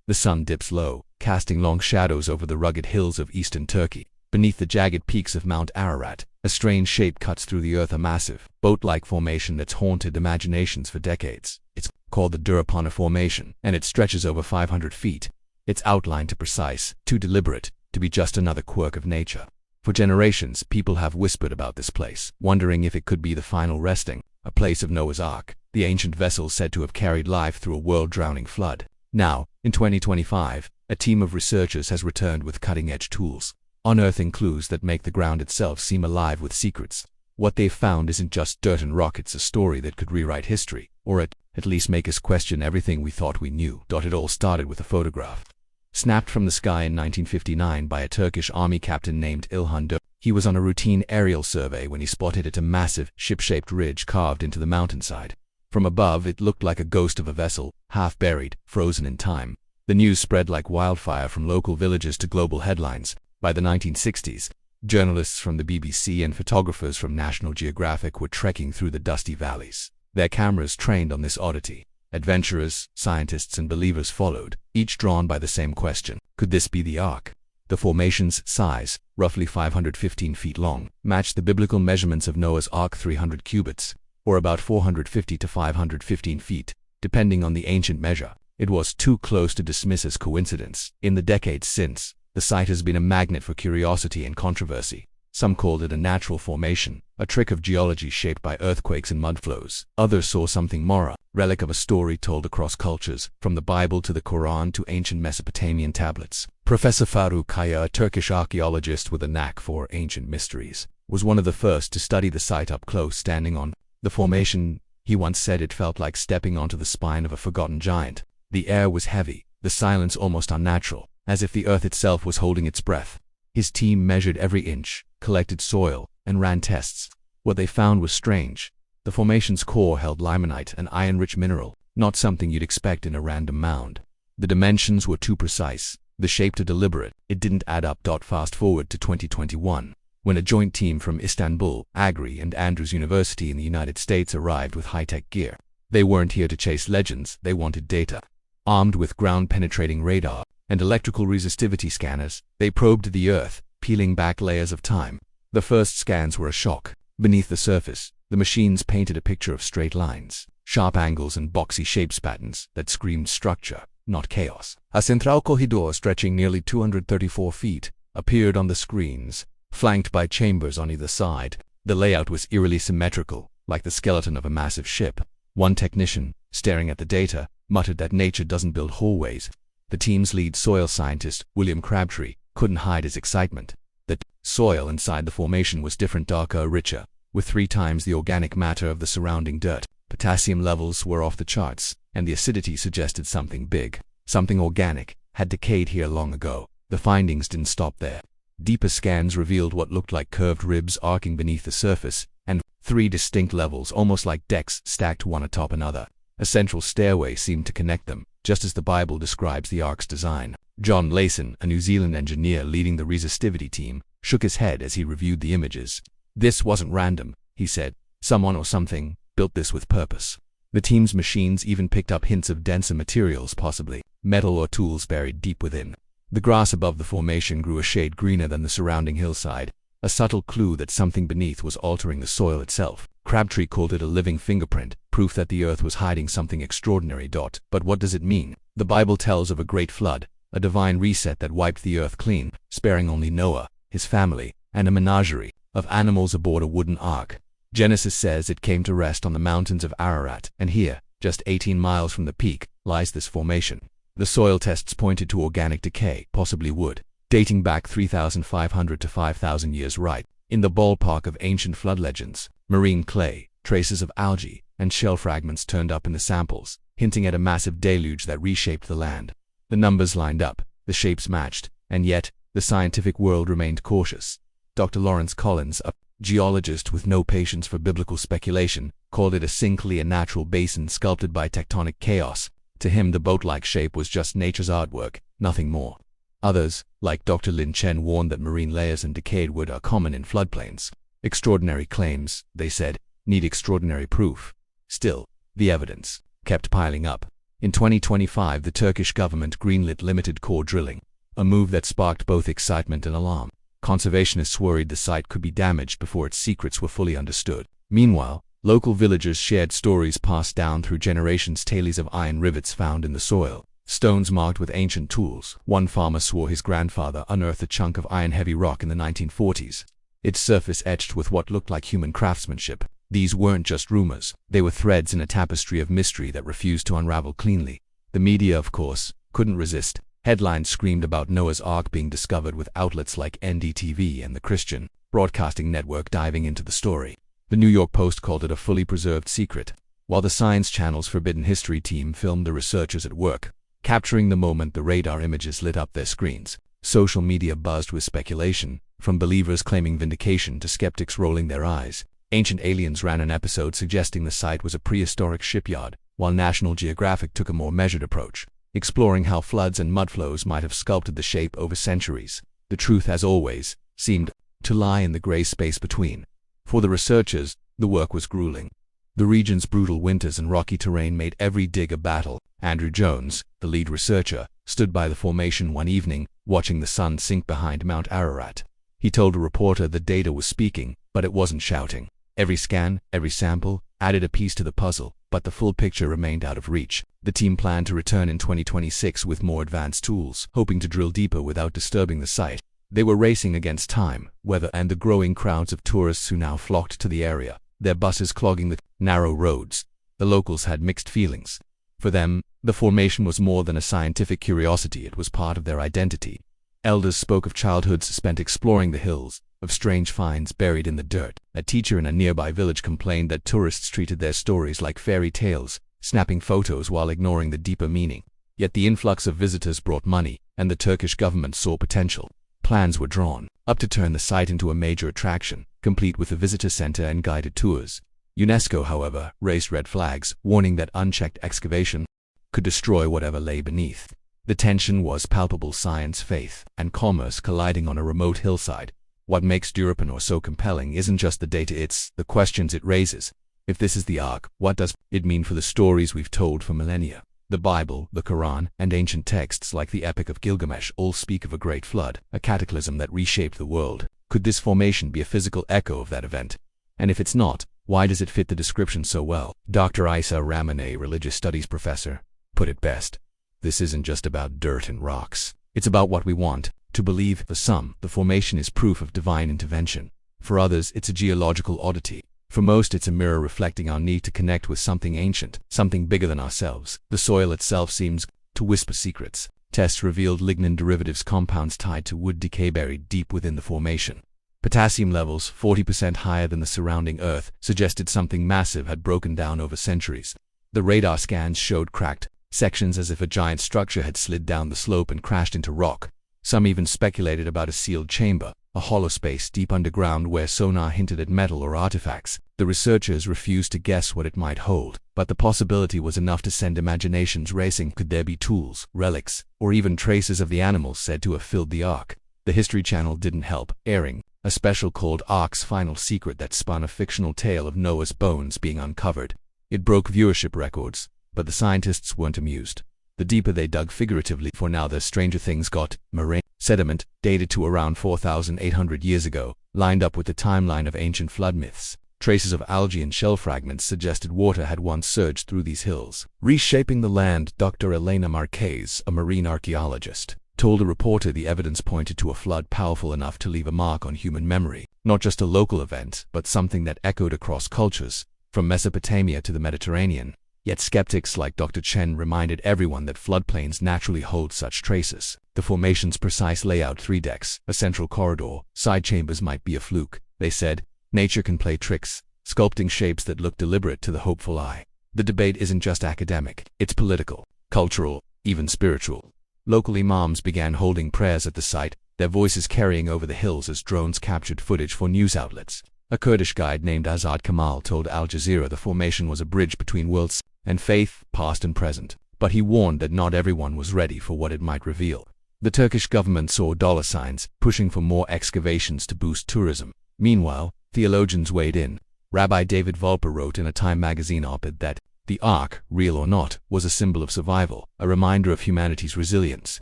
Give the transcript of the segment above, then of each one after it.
The sun dips low, casting long shadows over the rugged hills of eastern Turkey. Beneath the jagged peaks of Mount Ararat, a strange shape cuts through the earth, a massive, boat-like formation that's haunted imaginations for decades. It's called the Durupinar Formation, and it stretches over 500 feet. It's outlined too precise, too deliberate, to be just another quirk of nature. For generations, people have whispered about this place, wondering if it could be the final resting, a place of Noah's Ark, the ancient vessel said to have carried life through a world-drowning flood. Now, in 2025, a team of researchers has returned with cutting-edge tools, unearthing clues that make the ground itself seem alive with secrets. What they've found isn't just dirt and rock, it's a story that could rewrite history, or at least make us question everything we thought we knew. It all started with a photograph snapped from the sky in 1959 by a Turkish army captain named İlhan Durupinar. He was on a routine aerial survey when he spotted it, a massive, ship-shaped ridge carved into the mountainside. From above, it looked like a ghost of a vessel, half buried, frozen in time. The news spread like wildfire from local villages to global headlines. By the 1960s, journalists from the BBC and photographers from National Geographic were trekking through the dusty valleys, their cameras trained on this oddity. Adventurers, scientists, and believers followed, each drawn by the same question: could this be the Ark? The formation's size, roughly 515 feet long, matched the biblical measurements of Noah's Ark, 300 cubits, or about 450 to 515 feet, depending on the ancient measure. It was too close to dismiss as coincidence. In the decades since, the site has been a magnet for curiosity and controversy. Some called it a natural formation, a trick of geology shaped by earthquakes and mudflows. Others saw something more, a relic of a story told across cultures, from the Bible to the Quran to ancient Mesopotamian tablets. Professor Faruk Kaya, a Turkish archaeologist with a knack for ancient mysteries, was one of the first to study the site up close. Standing on the formation, he once said it felt like stepping onto the spine of a forgotten giant. The air was heavy, the silence almost unnatural, as if the earth itself was holding its breath. His team measured every inch, collected soil, and ran tests. What they found was strange. The formation's core held limonite, an iron-rich mineral, not something you'd expect in a random mound. The dimensions were too precise, the shape too deliberate. It didn't add up. Fast forward to 2021, when a joint team from Istanbul, Agri, and Andrews University in the United States arrived with high-tech gear. They weren't here to chase legends, they wanted data. Armed with ground-penetrating radar and electrical resistivity scanners, they probed the earth, peeling back layers of time. The first scans were a shock. Beneath the surface, the machines painted a picture of straight lines, sharp angles, and boxy shapes, patterns that screamed structure, not chaos. A central corridor stretching nearly 234 feet appeared on the screens, flanked by chambers on either side. The layout was eerily symmetrical, like the skeleton of a massive ship. One technician, staring at the data, muttered that nature doesn't build hallways. The team's lead soil scientist, William Crabtree, couldn't hide his excitement. The soil inside the formation was different, darker, richer, with 3 times the organic matter of the surrounding dirt. Potassium levels were off the charts, and the acidity suggested something big, something organic, had decayed here long ago. The findings didn't stop there. Deeper scans revealed what looked like curved ribs arcing beneath the surface, and 3 distinct levels, almost like decks, stacked one atop another. A central stairway seemed to connect them, just as the Bible describes the Ark's design. John Layson, a New Zealand engineer leading the resistivity team, shook his head as he reviewed the images. This wasn't random, he said. Someone or something built this with purpose. The team's machines even picked up hints of denser materials, possibly metal or tools buried deep within. The grass above the formation grew a shade greener than the surrounding hillside, a subtle clue that something beneath was altering the soil itself. Crabtree called it a living fingerprint, proof that the earth was hiding something extraordinary. But what does it mean? The Bible tells of a great flood, a divine reset that wiped the earth clean, sparing only Noah, his family, and a menagerie of animals aboard a wooden ark. Genesis says it came to rest on the mountains of Ararat, and here, just 18 miles from the peak, lies this formation. The soil tests pointed to organic decay, possibly wood, dating back 3,500 to 5,000 years, right in the ballpark of ancient flood legends. Marine clay, traces of algae, and shell fragments turned up in the samples, hinting at a massive deluge that reshaped the land. The numbers lined up, the shapes matched, and yet, the scientific world remained cautious. Dr. Lawrence Collins, a geologist with no patience for biblical speculation, called it simply a natural basin sculpted by tectonic chaos. To him, the boat-like shape was just nature's artwork, nothing more. Others, like Dr. Lin Chen, warned that marine layers and decayed wood are common in floodplains. Extraordinary claims, they said, need extraordinary proof. Still, the evidence kept piling up. In 2025, the Turkish government greenlit limited core drilling, a move that sparked both excitement and alarm. Conservationists worried the site could be damaged before its secrets were fully understood. Meanwhile, local villagers shared stories passed down through generations, tales of iron rivets found in the soil, stones marked with ancient tools. One farmer swore his grandfather unearthed a chunk of iron-heavy rock in the 1940s, its surface etched with what looked like human craftsmanship. These weren't just rumors, they were threads in a tapestry of mystery that refused to unravel cleanly. The media, of course, couldn't resist. Headlines screamed about Noah's Ark being discovered, with outlets like NDTV and the Christian Broadcasting Network diving into the story. The New York Post called it a fully preserved secret, while the Science Channel's Forbidden History team filmed the researchers at work, capturing the moment the radar images lit up their screens. Social media buzzed with speculation, from believers claiming vindication to skeptics rolling their eyes. Ancient Aliens ran an episode suggesting the site was a prehistoric shipyard, while National Geographic took a more measured approach, exploring how floods and mudflows might have sculpted the shape over centuries. The truth, as always, seemed to lie in the gray space between. For the researchers, the work was grueling. The region's brutal winters and rocky terrain made every dig a battle. Andrew Jones, the lead researcher, stood by the formation one evening, watching the sun sink behind Mount Ararat. He told a reporter the data was speaking, but it wasn't shouting. Every scan, every sample, added a piece to the puzzle, but the full picture remained out of reach. The team planned to return in 2026 with more advanced tools, hoping to drill deeper without disturbing the site. They were racing against time, weather, and the growing crowds of tourists who now flocked to the area, their buses clogging the narrow roads. The locals had mixed feelings. For them, the formation was more than a scientific curiosity, it was part of their identity. Elders spoke of childhoods spent exploring the hills, of strange finds buried in the dirt. A teacher in a nearby village complained that tourists treated their stories like fairy tales, snapping photos while ignoring the deeper meaning. Yet the influx of visitors brought money, and the Turkish government saw potential. Plans were drawn up to turn the site into a major attraction, complete with a visitor center and guided tours. UNESCO, however, raised red flags, warning that unchecked excavation could destroy whatever lay beneath. The tension was palpable, science, faith, and commerce colliding on a remote hillside. What makes Durupinar so compelling isn't just the data, it's the questions it raises. If this is the Ark, what does it mean for the stories we've told for millennia? The Bible, the Quran, and ancient texts like the Epic of Gilgamesh all speak of a great flood, a cataclysm that reshaped the world. Could this formation be a physical echo of that event? And if it's not, why does it fit the description so well? Dr. Isa Rahman, a religious studies professor, put it best. This isn't just about dirt and rocks. It's about what we want to believe. For some, the formation is proof of divine intervention. For others, it's a geological oddity. For most, it's a mirror reflecting our need to connect with something ancient, something bigger than ourselves. The soil itself seems to whisper secrets. Tests revealed lignin derivatives, compounds tied to wood decay buried deep within the formation. Potassium levels, 40% higher than the surrounding earth, suggested something massive had broken down over centuries. The radar scans showed cracked sections as if a giant structure had slid down the slope and crashed into rock. Some even speculated about a sealed chamber, a hollow space deep underground where sonar hinted at metal or artifacts. The researchers refused to guess what it might hold, but the possibility was enough to send imaginations racing. Could there be tools, relics, or even traces of the animals said to have filled the Ark? The History Channel didn't help, airing a special called Ark's Final Secret that spun a fictional tale of Noah's bones being uncovered. It broke viewership records, but the scientists weren't amused. The deeper they dug, figuratively, for now, the stranger things got. Moraine sediment, dated to around 4,800 years ago, lined up with the timeline of ancient flood myths. Traces of algae and shell fragments suggested water had once surged through these hills, reshaping the land. Dr. Elena Marquez, a marine archaeologist, told a reporter the evidence pointed to a flood powerful enough to leave a mark on human memory, not just a local event, but something that echoed across cultures, from Mesopotamia to the Mediterranean. Yet skeptics like Dr. Chen reminded everyone that floodplains naturally hold such traces. The formation's precise layout, 3 decks, a central corridor, side chambers, might be a fluke. They said, nature can play tricks, sculpting shapes that look deliberate to the hopeful eye. The debate isn't just academic, it's political, cultural, even spiritual. Local imams began holding prayers at the site, their voices carrying over the hills as drones captured footage for news outlets. A Kurdish guide named Azad Kamal told Al Jazeera the formation was a bridge between worlds and faith, past and present, but he warned that not everyone was ready for what it might reveal. The Turkish government saw dollar signs, pushing for more excavations to boost tourism. Meanwhile, theologians weighed in. Rabbi David Volper wrote in a Time magazine op-ed that The ARK, real or not, was a symbol of survival, a reminder of humanity's resilience,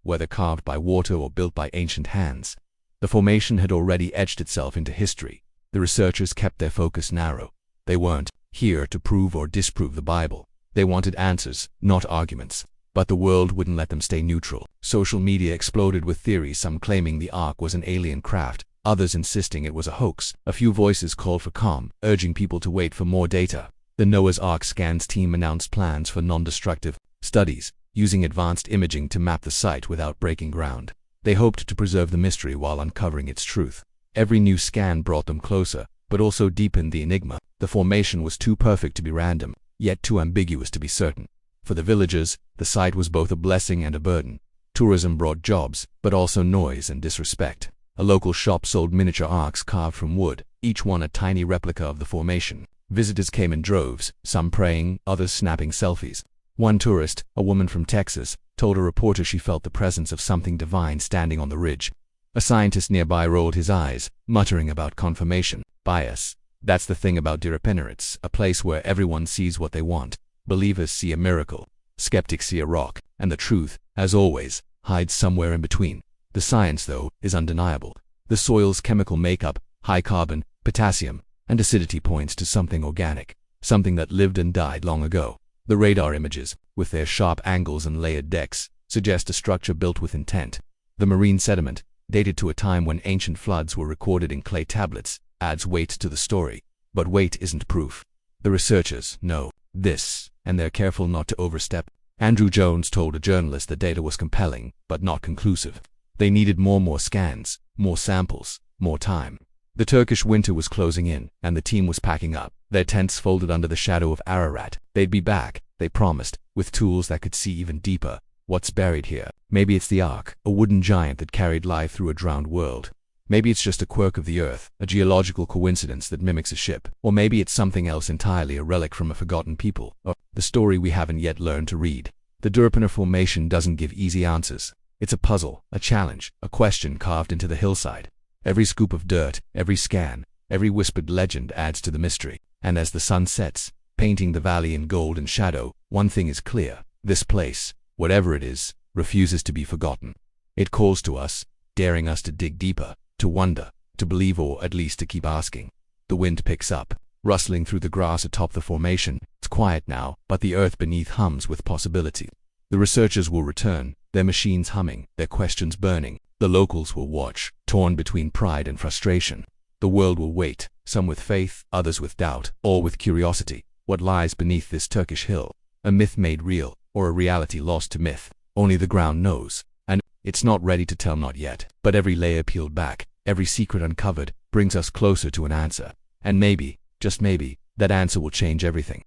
whether carved by water or built by ancient hands. The formation had already etched itself into history. The researchers kept their focus narrow. They weren't here to prove or disprove the Bible. They wanted answers, not arguments. But the world wouldn't let them stay neutral. Social media exploded with theories, some claiming the ARK was an alien craft, others insisting it was a hoax. A few voices called for calm, urging people to wait for more data. The Noah's Ark Scans team announced plans for non-destructive studies, using advanced imaging to map the site without breaking ground. They hoped to preserve the mystery while uncovering its truth. Every new scan brought them closer, but also deepened the enigma. The formation was too perfect to be random, yet too ambiguous to be certain. For the villagers, the site was both a blessing and a burden. Tourism brought jobs, but also noise and disrespect. A local shop sold miniature arks carved from wood, each one a tiny replica of the formation. Visitors came in droves, some praying, others snapping selfies. One tourist, a woman from Texas, told a reporter she felt the presence of something divine standing on the ridge. A scientist nearby rolled his eyes, muttering about confirmation bias. That's the thing about Durupinar, it's a place where everyone sees what they want. Believers see a miracle, skeptics see a rock, and the truth, as always, hides somewhere in between. The science, though, is undeniable. The soil's chemical makeup, high carbon, potassium, and acidity points to something organic, something that lived and died long ago. The radar images, with their sharp angles and layered decks, suggest a structure built with intent. The marine sediment, dated to a time when ancient floods were recorded in clay tablets, adds weight to the story. But weight isn't proof. The researchers know this, and they're careful not to overstep. Andrew Jones told a journalist the data was compelling, but not conclusive. They needed more scans, more samples, more time. The Turkish winter was closing in, and the team was packing up, their tents folded under the shadow of Ararat. They'd be back, they promised, with tools that could see even deeper. What's buried here? Maybe it's the ARK, a wooden giant that carried life through a drowned world. Maybe it's just a quirk of the earth, a geological coincidence that mimics a ship. Or maybe it's something else entirely, a relic from a forgotten people, or the story we haven't yet learned to read. The Durupinar formation doesn't give easy answers. It's a puzzle, a challenge, a question carved into the hillside. Every scoop of dirt, every scan, every whispered legend adds to the mystery. And as the sun sets, painting the valley in gold and shadow, one thing is clear. This place, whatever it is, refuses to be forgotten. It calls to us, daring us to dig deeper, to wonder, to believe, or at least to keep asking. The wind picks up, rustling through the grass atop the formation. It's quiet now, but the earth beneath hums with possibility. The researchers will return, their machines humming, their questions burning. The locals will watch, torn between pride and frustration. The world will wait, some with faith, others with doubt, all with curiosity. What lies beneath this Turkish hill? A myth made real, or a reality lost to myth? Only the ground knows. And it's not ready to tell, not yet. But every layer peeled back, every secret uncovered, brings us closer to an answer. And maybe, just maybe, that answer will change everything.